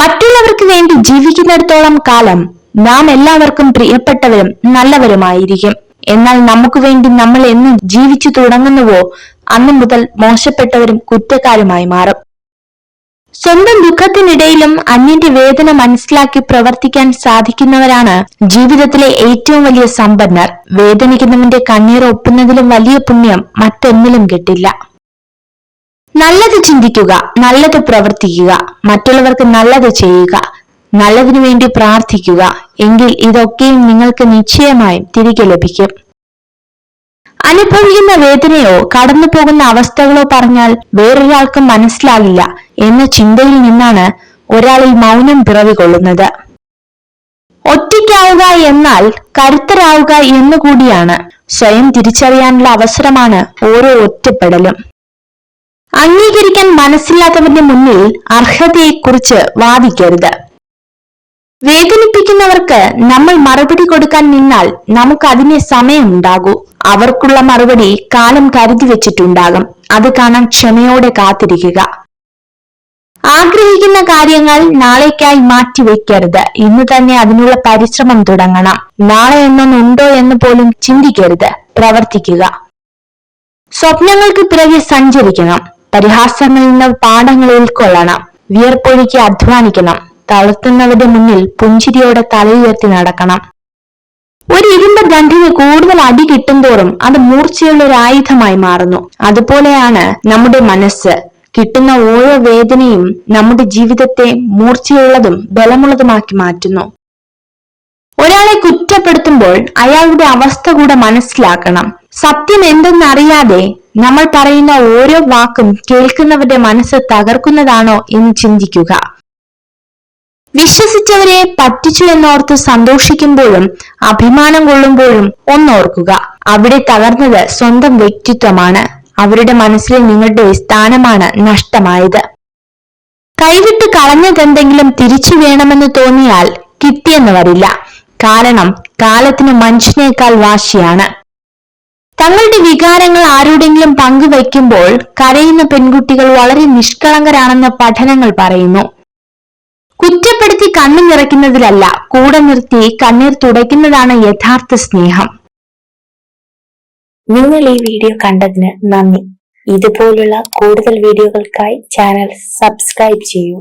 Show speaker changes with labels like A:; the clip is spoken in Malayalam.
A: മറ്റുള്ളവർക്ക് വേണ്ടി ജീവിക്കുന്നിടത്തോളം കാലം നാം എല്ലാവർക്കും പ്രിയപ്പെട്ടവരും നല്ലവരുമായിരിക്കും. എന്നാൽ നമുക്ക് വേണ്ടി നമ്മൾ എന്ന് ജീവിച്ചു തുടങ്ങുന്നുവോ അന്നു മുതൽ മോശപ്പെട്ടവരും കുറ്റക്കാരുമായി മാറും. സ്വന്തം ദുഃഖത്തിനിടയിലും അന്യന്റെ വേദന മനസ്സിലാക്കി പ്രവർത്തിക്കാൻ സാധിക്കുന്നവരാണ് ജീവിതത്തിലെ ഏറ്റവും വലിയ സമ്പന്നർ. വേദനിക്കുന്നവന്റെ കണ്ണീർ ഒപ്പുന്നതിലും വലിയ പുണ്യം മറ്റൊന്നിലും കിട്ടില്ല. നല്ലത് ചിന്തിക്കുക, നല്ലത് പ്രവർത്തിക്കുക, മറ്റുള്ളവർക്ക് നല്ലത് ചെയ്യുക, നല്ലതിനു വേണ്ടി പ്രാർത്ഥിക്കുക. എങ്കിൽ ഇതൊക്കെയും നിങ്ങൾക്ക് നിശ്ചയമായും തിരികെ ലഭിക്കും. അനുഭവിക്കുന്ന വേദനയോ കടന്നു പോകുന്ന അവസ്ഥകളോ പറഞ്ഞാൽ വേറൊരാൾക്കും മനസ്സിലാകില്ല എന്ന ചിന്തയിൽ നിന്നാണ് ഒരാളിൽ മൗനം പിറവികൊള്ളുന്നത്. ഒറ്റയ്ക്കാവുക എന്നാൽ കരുത്തരാവുക എന്നുകൂടിയാണ്. സ്വയം തിരിച്ചറിയാനുള്ള അവസരമാണ് ഓരോ ഒറ്റപ്പെടലും. അംഗീകരിക്കാൻ മനസ്സില്ലാത്തവന്റെ മുന്നിൽ അർഹതയെക്കുറിച്ച് വാദിക്കരുത്. വേദനിപ്പിക്കുന്നവർക്ക് നമ്മൾ മറുപടി കൊടുക്കാൻ നിന്നാൽ നമുക്ക് അതിനെ സമയമുണ്ടാകൂ. അവർക്കുള്ള മറുപടി കാലം കരുതി വെച്ചിട്ടുണ്ടാകും. അത് കാണാൻ ക്ഷമയോടെ കാത്തിരിക്കുക. ആഗ്രഹിക്കുന്ന കാര്യങ്ങൾ നാളേക്കായി മാറ്റിവെക്കരുത്. ഇന്ന് തന്നെ അതിനുള്ള പരിശ്രമം തുടങ്ങണം. നാളെ എന്നൊന്നുണ്ടോ എന്ന് പോലും ചിന്തിക്കരുത്, പ്രവർത്തിക്കുക. സ്വപ്നങ്ങൾക്ക് പിറകെ സഞ്ചരിക്കണം. പരിഹാസങ്ങളിൽ നിന്ന് പാഠങ്ങൾ ഉൾക്കൊള്ളണം. വിയർപ്പൊഴുക്കി അധ്വാനിക്കണം. തളർത്തുന്നവരുടെ മുന്നിൽ പുഞ്ചിരിയോടെ തലയുയർത്തി നടക്കണം. ഒരു ഇരുമ്പ് ദണ്ഡിന് കൂടുതൽ അടി കിട്ടുന്തോറും അത് മൂർച്ചയുള്ള ഒരു ആയുധമായി മാറുന്നു. അതുപോലെയാണ് നമ്മുടെ മനസ്സ്. കിട്ടുന്ന ഓരോ വേദനയും നമ്മുടെ ജീവിതത്തെ മൂർച്ചയുള്ളതും ബലമുള്ളതുമാക്കി മാറ്റുന്നു. ഒരാളെ കുറ്റപ്പെടുത്തുമ്പോൾ അയാളുടെ അവസ്ഥ കൂടെ മനസ്സിലാക്കണം. സത്യം എന്തെന്നറിയാതെ നമ്മൾ പറയുന്ന ഓരോ വാക്കും കേൾക്കുന്നവരുടെ മനസ്സ് തകർക്കുന്നതാണോ എന്ന് ചിന്തിക്കുക. വിശ്വസിച്ചവരെ പറ്റിച്ചു എന്നോർത്ത് സന്തോഷിക്കുമ്പോഴും അഭിമാനം കൊള്ളുമ്പോഴും ഒന്നോർക്കുക, അവിടെ തകർന്നത് സ്വന്തം വ്യക്തിത്വമാണ്. അവരുടെ മനസ്സിൽ നിങ്ങളുടെ സ്ഥാനമാണ് നഷ്ടമായത്. കൈവിട്ട് കളഞ്ഞതെന്തെങ്കിലും തിരിച്ചു വേണമെന്ന് തോന്നിയാൽ കിട്ടിയെന്ന് വരില്ല. കാരണം കാലത്തിന് മനുഷ്യനേക്കാൾ വാശിയാണ്. തങ്ങളുടെ വികാരങ്ങൾ ആരോടെങ്കിലും പങ്കുവയ്ക്കുമ്പോൾ കരയുന്ന പെൺകുട്ടികൾ വളരെ നിഷ്കളങ്കരാണെന്ന് പഠനങ്ങൾ പറയുന്നു. കുറ്റപ്പെടുത്തി കണ്ണു നിറയ്ക്കുന്നതിലല്ല, കൂടെ നിർത്തി കണ്ണീർ തുടയ്ക്കുന്നതാണ് യഥാർത്ഥ സ്നേഹം.
B: നിങ്ങൾ ഈ വീഡിയോ കണ്ടതിന് നന്ദി. ഇതുപോലുള്ള കൂടുതൽ വീഡിയോകൾക്കായി ചാനൽ സബ്സ്ക്രൈബ് ചെയ്യൂ.